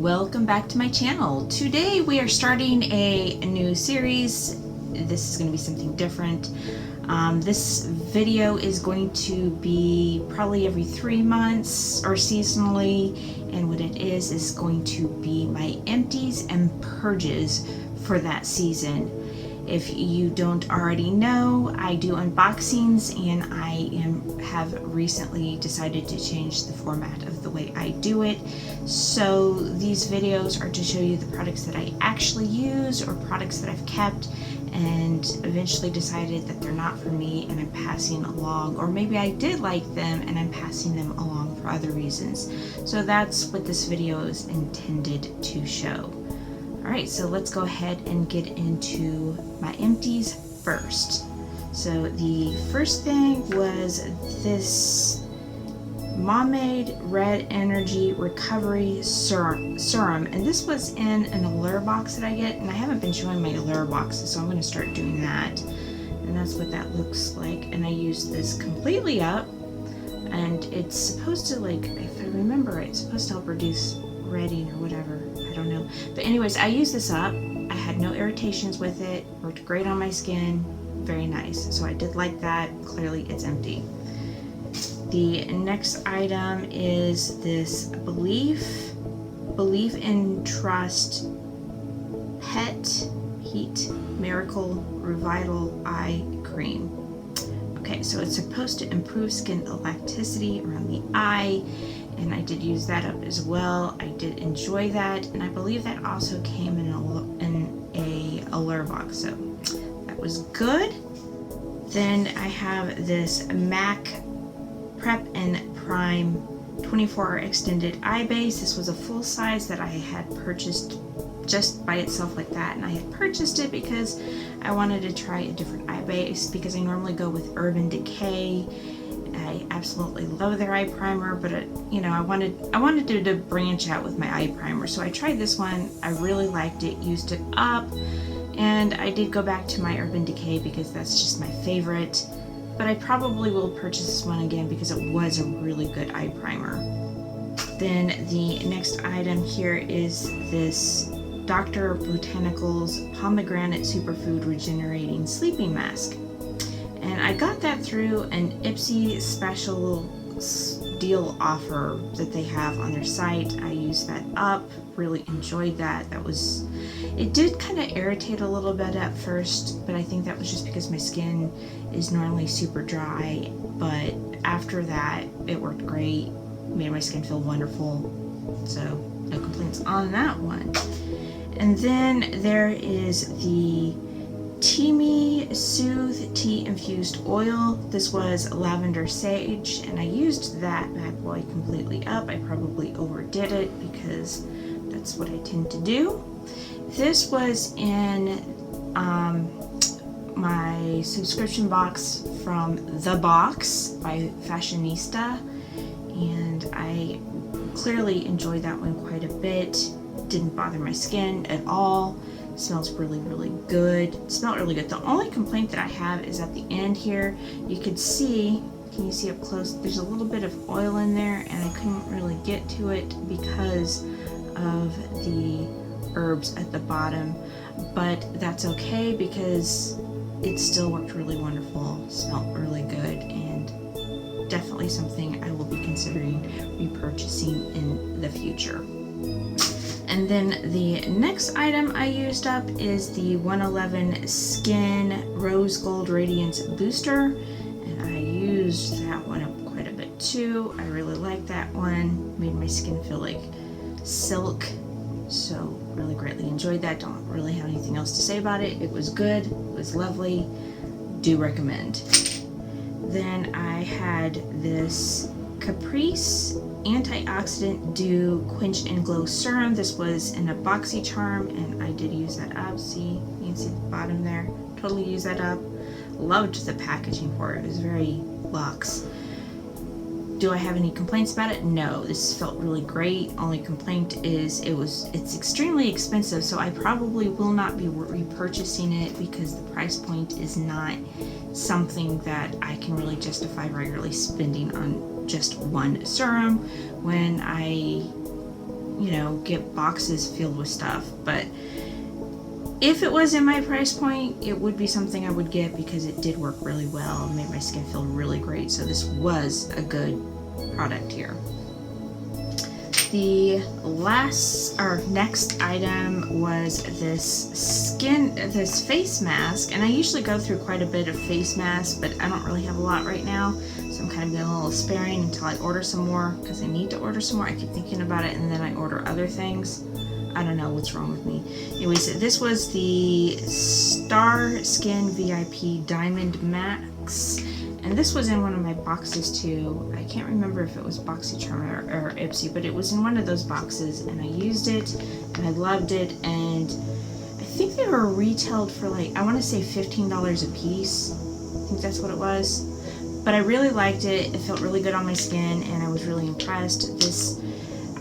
Welcome back to my channel. Today we are starting a new series. This is going to be something different. This video is going to be probably every 3 months or seasonally, and what it is going to be my empties and purges for that season. If you don't already know, I do unboxings, and I have recently decided to change the format of the way I do it. So these videos are to show you the products that I actually use or products that I've kept and eventually decided that they're not for me and I'm passing along, or maybe I did like them and I'm passing them along for other reasons. So that's what this video is intended to show. Alright, so let's go ahead and get into my empties first. So the first thing was this Pomegranate Red Energy Recovery Serum, and this was in an allure box that I get, and I haven't been showing my allure boxes, so I'm going to start doing that. And that's what that looks like, and I use this completely up, and it's supposed to, like, if I remember, it's supposed to help reduce redding or whatever, I don't know. But anyways, I used this up. I had no irritations with it, worked great on my skin, very nice. So I did like that. Clearly it's empty. The next item is this Belief in Trust Pet Heat Miracle Revital Eye Cream. Okay, so it's supposed to improve skin elasticity around the eye, and I did use that up as well. I did enjoy that, and I believe that also came in a allure box, so that was good. Then I have this MAC Prep and Prime 24-hour extended eye base. This was a full size that I had purchased just by itself like that, and I had purchased it because I wanted to try a different eye base because I normally go with Urban Decay. I absolutely love their eye primer, but you know, I wanted to branch out with my eye primer, so I tried this one. I really liked it, used it up, and I did go back to my Urban Decay because that's just my favorite. But I probably will purchase this one again because it was a really good eye primer. Then the next item here is this Dr. Botanicals Pomegranate Superfood Regenerating Sleeping Mask. And I got that through an Ipsy special deal offer that they have on their site. I used that up, really enjoyed that. It did kind of irritate a little bit at first, but I think that was just because my skin is normally super dry. But after that, it worked great, made my skin feel wonderful. So no complaints on that one. And then there is the Teamy Soothe Tea Infused Oil. This was lavender sage, and I used that bad boy completely up. I probably overdid it because that's what I tend to do. This was in my subscription box from The Box by Fashionista, and I clearly enjoyed that one quite a bit. Didn't bother my skin at all. Smells really, really good. It smelled really good. The only complaint that I have is at the end here. You could see, can you see up close? There's a little bit of oil in there, and I couldn't really get to it because of the herbs at the bottom. But that's okay because it still worked really wonderful. Smelled really good, and definitely something I will be considering repurchasing in the future. And then the next item I used up is the 111 Skin Rose Gold Radiance Booster, and I used that one up quite a bit too. I really like that one. Made my skin feel like silk, so really greatly enjoyed that. Don't really have anything else to say about it. It was good, it was lovely, do recommend. Then I had this Caprice Antioxidant Dew Quench and Glow Serum. This was in a BoxyCharm, and I did use that up. See, you can see the bottom there. Totally used that up. Loved the packaging for it. It was very luxe. Do I have any complaints about it? No, this felt really great. Only complaint is it's extremely expensive, so I probably will not be repurchasing it because the price point is not something that I can really justify regularly spending on just one serum when I you know, get boxes filled with stuff. But if it was in my price point, it would be something I would get because it did work really well and made my skin feel really great. So this was a good product here. The next item was this face mask, and I usually go through quite a bit of face masks, but I don't really have a lot right now, so I'm kind of being a little sparing until I order some more, because I need to order some more. I keep thinking about it and then I order other things. I don't know what's wrong with me. Anyways, this was the Star Skin VIP Diamond Max. And this was in one of my boxes too. I can't remember if it was BoxyCharm or Ipsy, but it was in one of those boxes, and I used it and I loved it. And I think they were retailed for like, I want to say $15 a piece. I think that's what it was. But I really liked it. It felt really good on my skin, and I was really impressed.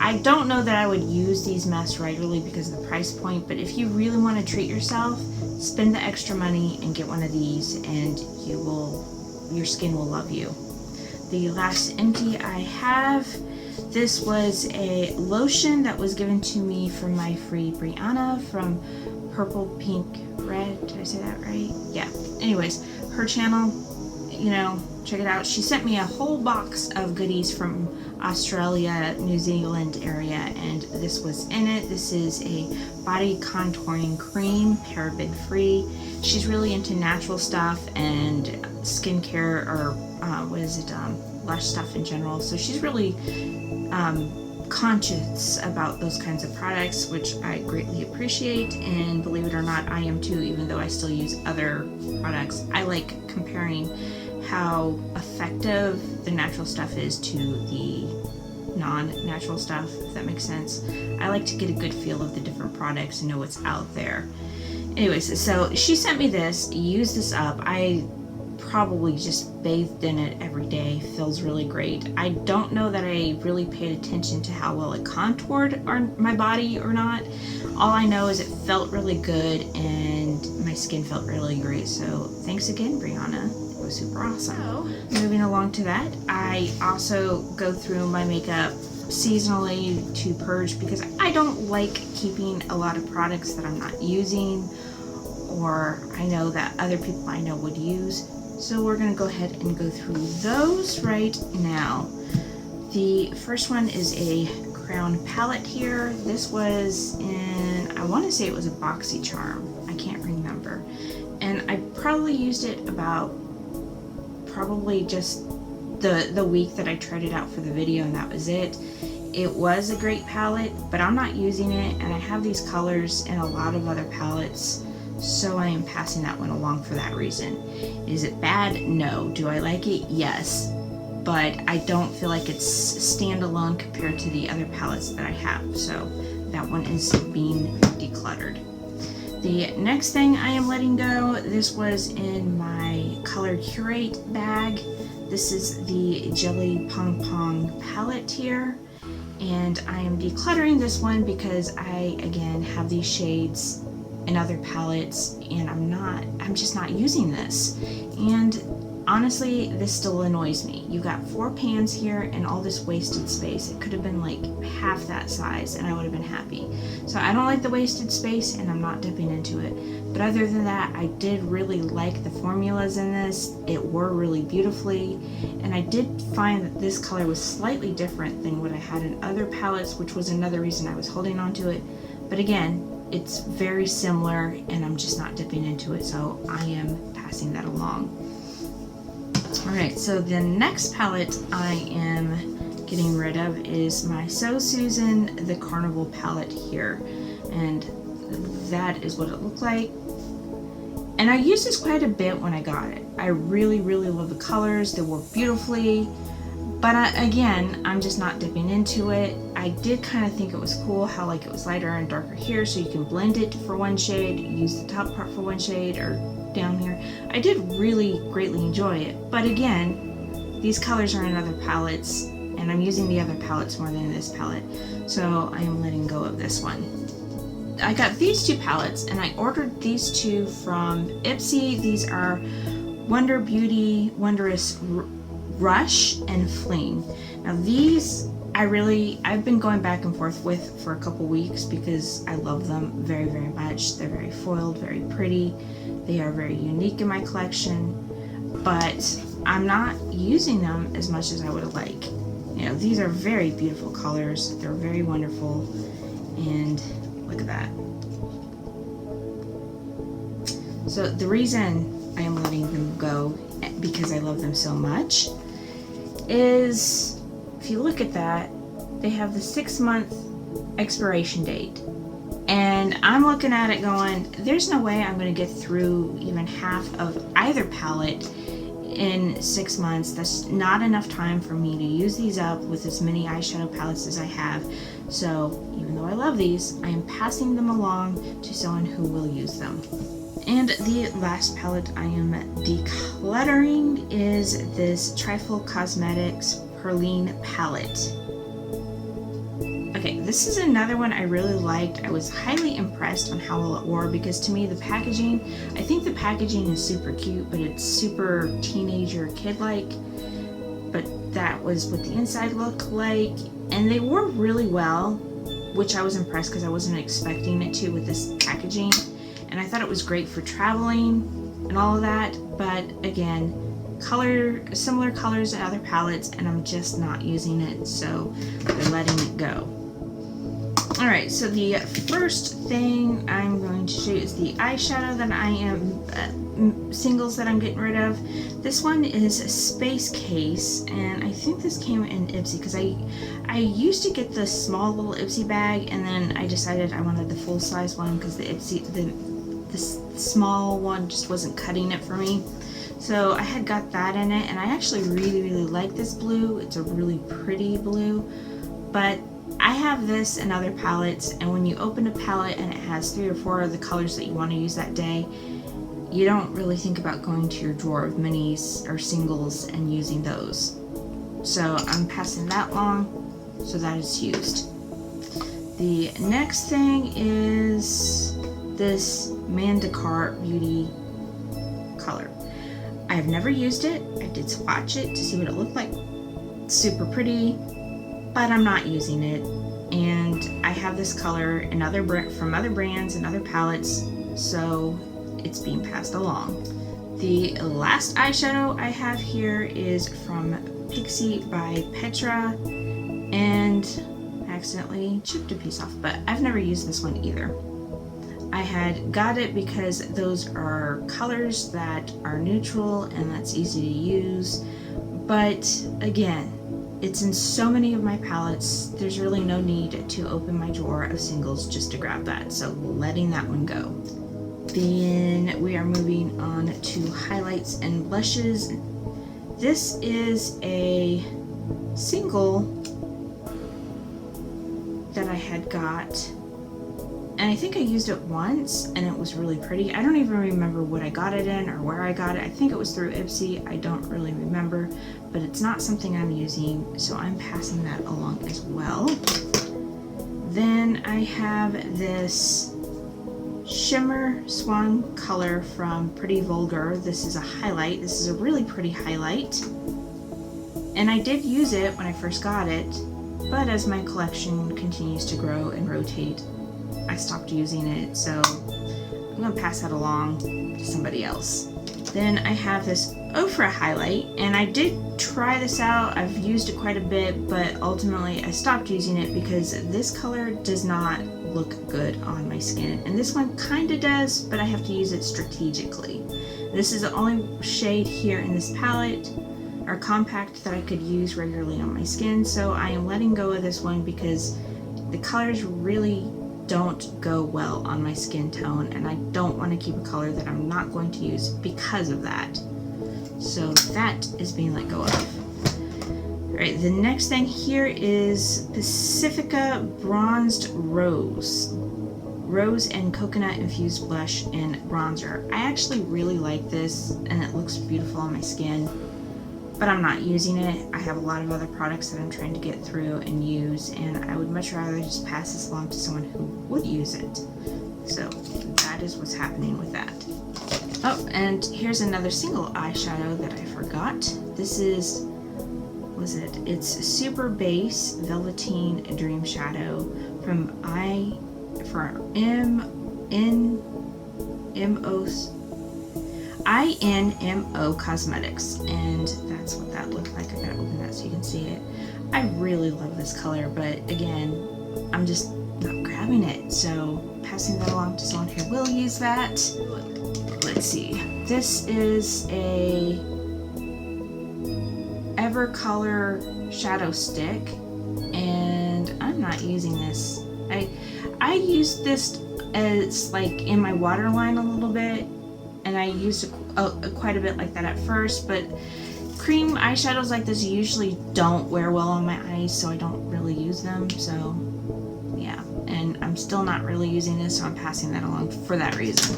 I don't know that I would use these masks regularly because of the price point, but if you really want to treat yourself, spend the extra money and get one of these, and your skin will love you. The last empty I have, this was a lotion that was given to me from my free Brianna from Purple Pink Red. Did I say that right? Yeah. Anyways, her channel, you know, check it out. She sent me a whole box of goodies from Australia, New Zealand area, and this was in it. This is a body contouring cream, paraben free. She's really into natural stuff and skincare, or lash stuff in general. So she's really conscious about those kinds of products, which I greatly appreciate. And believe it or not, I am too, even though I still use other products. I like comparing how effective the natural stuff is to the non-natural stuff, if that makes sense. I like to get a good feel of the different products and know what's out there. Anyways, so she sent me this. Use this up. I probably just bathed in it every day. Feels really great. I don't know that I really paid attention to how well it contoured my body or not. All I know is it felt really good and my skin felt really great. So thanks again, Brianna. It was super awesome. So, moving along to that, I also go through my makeup seasonally to purge because I don't like keeping a lot of products that I'm not using or I know that other people I know would use. So we're going to go ahead and go through those right now. The first one is a crown palette here. This was in, I want to say it was a BoxyCharm. I can't remember. And I probably used it about just the week that I tried it out for the video, and that was it. It was a great palette, but I'm not using it, and I have these colors in a lot of other palettes, so I am passing that one along for that reason. Is it bad? No. Do I like it? Yes. But I don't feel like it's standalone compared to the other palettes that I have, so that one is being decluttered. The next thing I am letting go, this was in my Color Curate bag. This is the Jelly Pong Pong palette here, and I am decluttering this one because I, again, have these shades in other palettes, and I'm just not using this. And honestly, this still annoys me. You got 4 pans here and all this wasted space. It could have been like half that size and I would have been happy. So I don't like the wasted space and I'm not dipping into it. But other than that, I did really like the formulas in this. It wore really beautifully, and I did find that this color was slightly different than what I had in other palettes, which was another reason I was holding on to it. But again, it's very similar and I'm just not dipping into it, so I am passing that along. Alright, so the next palette I am getting rid of is my So Susan the Carnival palette here, and that is what it looked like. And I used this quite a bit when I got it. I really love the colors. They work beautifully, but again, I'm just not dipping into it. I did kind of think it was cool how like it was lighter and darker here, so you can blend it for one shade, use the top part for one shade, or down here. I did really greatly enjoy it, but again, these colors are in other palettes and I'm using the other palettes more than this palette, so I am letting go of this one. I got these 2 palettes and I ordered these 2 from Ipsy. These are Wonder Beauty Wondrous Rush and Fling. Now these I've been going back and forth with for a couple weeks because I love them very, very much. They're very foiled, very pretty. They are very unique in my collection, but I'm not using them as much as I would like. You know, these are very beautiful colors. They're very wonderful, and look at that. So the reason I am letting them go, because I love them so much, is if you look at that, they have the 6-month expiration date. And I'm looking at it going, there's no way I'm going to get through even half of either palette in 6 months. That's not enough time for me to use these up with as many eyeshadow palettes as I have. So even though I love these, I am passing them along to someone who will use them. And the last palette I am decluttering is this Trifle Cosmetics Pearline palette. Okay, this is another one I really liked. I was highly impressed on how well it wore, because to me the packaging, I think the packaging is super cute, but it's super teenager kid-like. But that was what the inside looked like, and they wore really well, which I was impressed because I wasn't expecting it to with this packaging. And I thought it was great for traveling and all of that, but again, similar colors in other palettes, and I'm just not using it, so they're letting it go. Alright, so the first thing I'm going to show you is the eyeshadow that I am, singles that I'm getting rid of. This one is a Space Case, and I think this came in Ipsy, because I used to get the small little Ipsy bag, and then I decided I wanted the full size one because the Ipsy, the small one just wasn't cutting it for me. So I had got that in it, and I actually really, really like this blue. It's a really pretty blue, but I have this in other palettes, and when you open a palette and it has 3 or 4 of the colors that you want to use that day, you don't really think about going to your drawer of minis or singles and using those. So I'm passing that along so that it's used. The next thing is this Mandicart Beauty color. I have never used it. I did swatch it to see what it looked like. It's super pretty, but I'm not using it. And I have this color in from other brands and other palettes, so it's being passed along. The last eyeshadow I have here is from Pixie by Petra, and I accidentally chipped a piece off, but I've never used this one either. I had got it because those are colors that are neutral and that's easy to use, but again, it's in so many of my palettes, there's really no need to open my drawer of singles just to grab that, so letting that one go. Then we are moving on to highlights and blushes. This is a single that I had got, and I think I used it once and it was really pretty. I don't even remember what I got it in or where I got it. I think it was through Ipsy. I don't really remember, but it's not something I'm using, so I'm passing that along as well. Then I have this Shimmer Swan color from Pretty Vulgar. This is a highlight. This is a really pretty highlight, and I did use it when I first got it, but as my collection continues to grow and rotate, I stopped using it, so I'm going to pass that along to somebody else. Then I have this Oprah Highlight, and I did try this out. I've used it quite a bit, but ultimately I stopped using it because this color does not look good on my skin, and this one kind of does, but I have to use it strategically. This is the only shade here in this palette, or compact, that I could use regularly on my skin, so I am letting go of this one because the colors really don't go well on my skin tone, and I don't want to keep a color that I'm not going to use because of that. So that is being let go of. Alright, the next thing here is Pacifica Bronzed Rose. Rose and coconut infused blush and bronzer. I actually really like this, and it looks beautiful on my skin, but I'm not using it. I have a lot of other products that I'm trying to get through and use, and I would much rather just pass this along to someone who would use it. So that is what's happening with that. Oh, and here's another single eyeshadow that I forgot. This is, was it? It's Super Base Velveteen Dream Shadow from INMO Cosmetics, and that's what that looked like. I gotta open that so you can see it. I really love this color, but again, I'm just not grabbing it, so passing that along to someone who will use that. Let's see. This is a Evercolor shadow stick, and I'm not using this. I used this as like in my waterline a little bit, and I used quite a bit like that at first, but cream eyeshadows like this usually don't wear well on my eyes, so I don't really use them. So yeah, and I'm still not really using this, so I'm passing that along for that reason.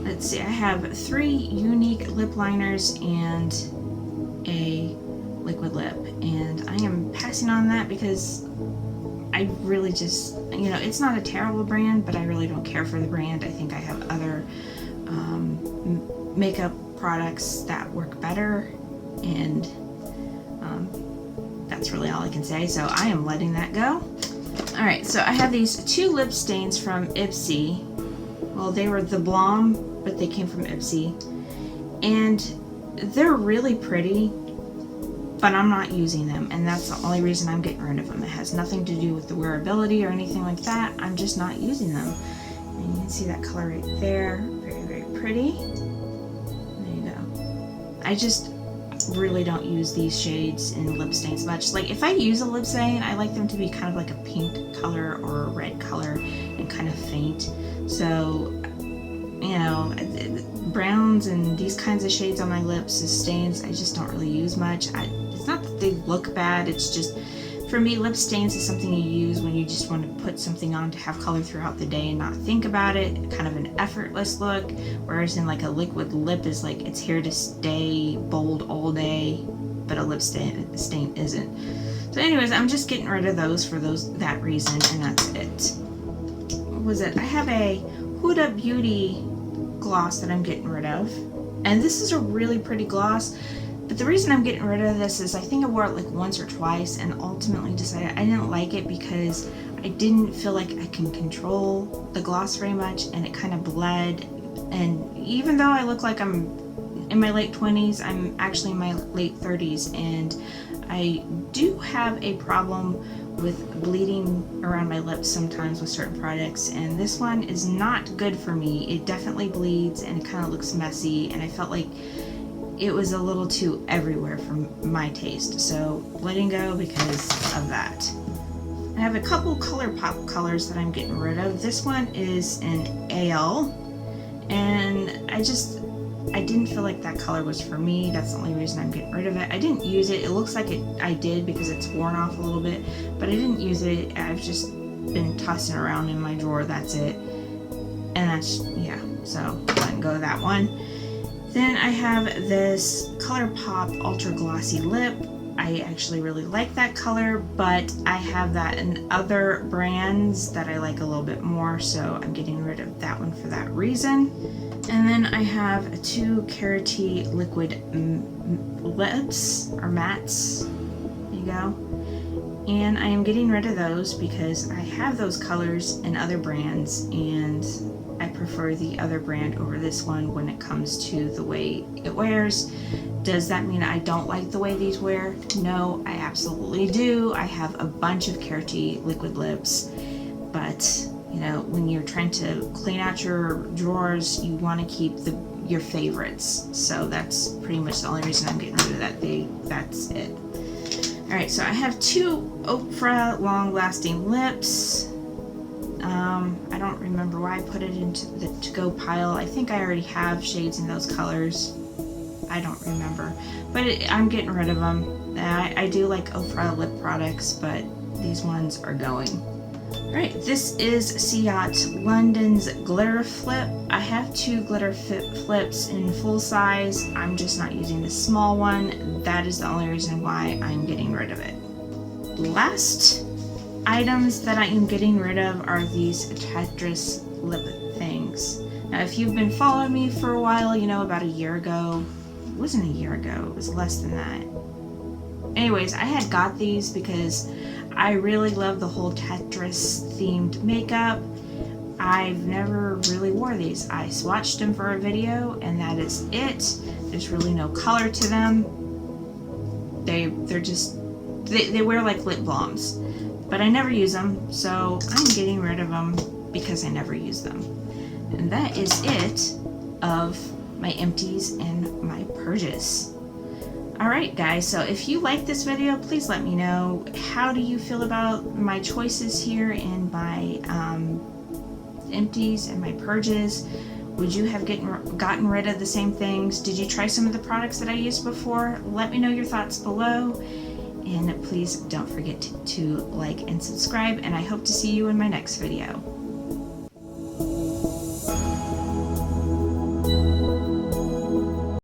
Let's see, I have 3 unique lip liners and a liquid lip, and I am passing on that because I really just, you know, it's not a terrible brand, but I really don't care for the brand. I think I have other makeup products that work better, and that's really all I can say, so I am letting that go. Alright, so I have these 2 lip stains from Ipsy. Well, they were the Blom, but they came from Ipsy, and they're really pretty, but I'm not using them, and that's the only reason I'm getting rid of them. It has nothing to do with the wearability or anything like that. I'm just not using them. And you can see that color right there. Very, very pretty. There you go. I just really don't use these shades in lip stains much. Like, if I use a lip stain, I like them to be kind of like a pink color or a red color and kind of faint. So, you know, browns and these kinds of shades on my lips as stains, I just don't really use much. It's not that they look bad, it's just, for me, lip stains is something you use when you just want to put something on to have color throughout the day and not think about it, kind of an effortless look, whereas in like a liquid lip is like, it's here to stay bold all day, but a lip stain isn't. So anyways, I'm just getting rid of those for that reason, and that's it. What was it? I have a Huda Beauty gloss that I'm getting rid of, and this is a really pretty gloss, but the reason I'm getting rid of this is I think I wore it like once or twice and ultimately decided I didn't like it because I didn't feel like I can control the gloss very much, and it kind of bled. And even though I look like I'm in my late 20s, I'm actually in my late 30s, and I do have a problem with bleeding around my lips sometimes with certain products, and this one is not good for me. It definitely bleeds and it kind of looks messy, and I felt like it was a little too everywhere for my taste, so letting go because of that. I have a couple ColourPop colors that I'm getting rid of. This one is an Ale, and I didn't feel like that color was for me. That's the only reason I'm getting rid of it. I didn't use it. It looks like I did because it's worn off a little bit, but I didn't use it. I've just been tossing around in my drawer, that's it. And that's, yeah, so letting go of that one. Then I have this ColourPop Ultra Glossy Lip. I actually really like that color, but I have that in other brands that I like a little bit more, so I'm getting rid of that one for that reason. And then I have 2 Carity Liquid Lips, or mattes. There you go. And I am getting rid of those because I have those colors in other brands, and I prefer the other brand over this one when it comes to the way it wears. Does that mean I don't like the way these wear? No, I absolutely do. I have a bunch of Carity liquid lips, but you know, when you're trying to clean out your drawers, you want to keep your favorites. So that's pretty much the only reason I'm getting rid of that. That's it. Alright, so I have 2 Oprah Long Lasting Lips. I don't remember why I put it into the to-go pile. I think I already have shades in those colors. I don't remember. But I'm getting rid of them. I do like Oprah lip products, but these ones are going. Alright, this is Ciat London's Glitter Flip. I have 2 glitter flips in full size. I'm just not using the small one. That is the only reason why I'm getting rid of it. Last items that I am getting rid of are these Tetris lip things. Now, if you've been following me for a while, you know about a year ago. It wasn't a year ago, it was less than that. Anyways, I had got these because I really love the whole Tetris themed makeup. I've never really wore these. I swatched them for a video and that is it. There's really no color to them. They're just, they wear like lip balms, but I never use them, so I'm getting rid of them because I never use them. And that is it of my empties and my purges. Alright guys, so if you like this video, please let me know. How do you feel about my choices here in my empties and my purges? Would you have gotten rid of the same things? Did you try some of the products that I used before? Let me know your thoughts below. And please don't forget to like and subscribe, and I hope to see you in my next video.